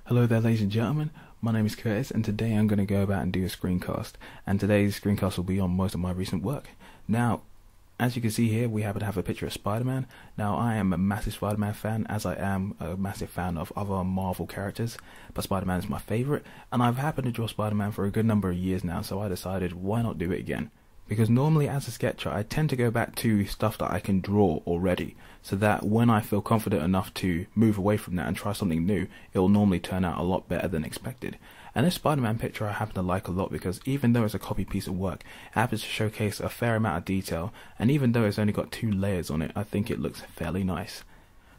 Hello there, ladies and gentlemen. My name is Curtis, and today I'm going to go about and do a screencast. And today's screencast will be on most of my recent work. Now, as you can see here, we happen to have a picture of Spider-Man. Now, I am a massive Spider-Man fan, as I am a massive fan of other Marvel characters, but Spider-Man is my favourite, and I've happened to draw Spider-Man for a good number of years now, so I decided, why not do it again? Because normally as a sketcher, I tend to go back to stuff that I can draw already, so that when I feel confident enough to move away from that and try something new, it will normally turn out a lot better than expected. And this Spider-Man picture I happen to like a lot because even though it's a copy piece of work, it happens to showcase a fair amount of detail, and even though it's only got 2 layers on it, I think it looks fairly nice.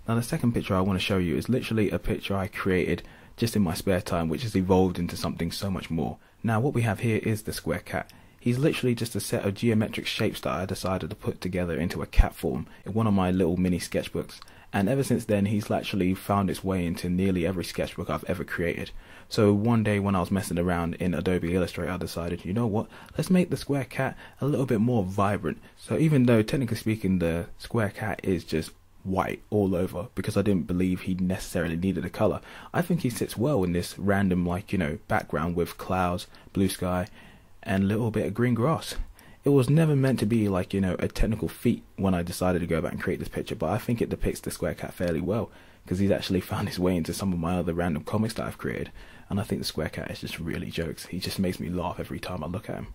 Now the second picture I want to show you is literally a picture I created just in my spare time, which has evolved into something so much more. Now what we have here is the square cat. He's literally just a set of geometric shapes that I decided to put together into a cat form in one of my little mini sketchbooks, and ever since then he's actually found its way into nearly every sketchbook I've ever created. So one day when I was messing around in Adobe Illustrator, I decided, you know what, let's make the square cat a little bit more vibrant. So even though technically speaking the square cat is just white all over, because I didn't believe he necessarily needed a colour, I think he sits well in this random background with clouds, blue sky, and a little bit of green grass. It was never meant to be a technical feat when I decided to go back and create this picture, but I think it depicts the square cat fairly well, because he's actually found his way into some of my other random comics that I've created, and I think the square cat is just really jokes. He just makes me laugh every time I look at him.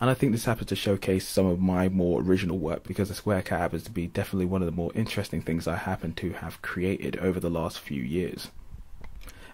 And I think this happens to showcase some of my more original work, because the square cat happens to be definitely one of the more interesting things I happen to have created over the last few years.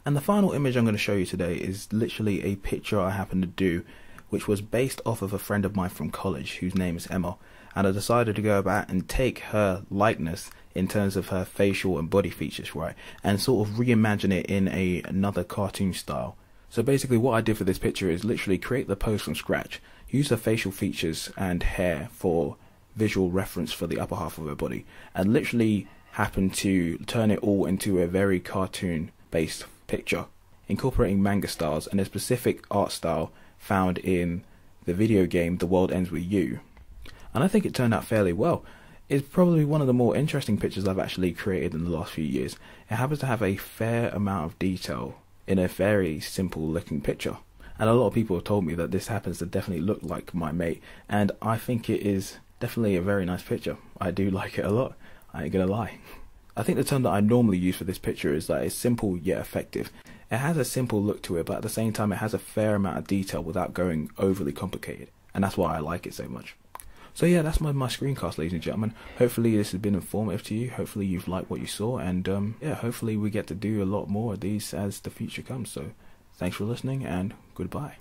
And the final image I'm going to show you today is literally a picture I happen to do, which was based off of a friend of mine from college whose name is Emma, and I decided to go about and take her likeness in terms of her facial and body features, right, and sort of reimagine it in another cartoon style. So basically what I did for this picture is literally create the pose from scratch, use her facial features and hair for visual reference for the upper half of her body, and literally happened to turn it all into a very cartoon based picture, incorporating manga styles and a specific art style found in the video game The World Ends With You. And I think it turned out fairly well. It's probably one of the more interesting pictures I've actually created in the last few years. It happens to have a fair amount of detail in a very simple looking picture. And a lot of people have told me that this happens to definitely look like my mate, and I think it is definitely a very nice picture. I do like it a lot, I ain't gonna lie. I think the term that I normally use for this picture is that it's simple yet effective. It has a simple look to it, but at the same time it has a fair amount of detail without going overly complicated, and that's why I like it so much. So yeah, that's my screencast, ladies and gentlemen. Hopefully this has been informative to you, hopefully you've liked what you saw, and yeah, hopefully we get to do a lot more of these as the future comes. So thanks for listening, and goodbye.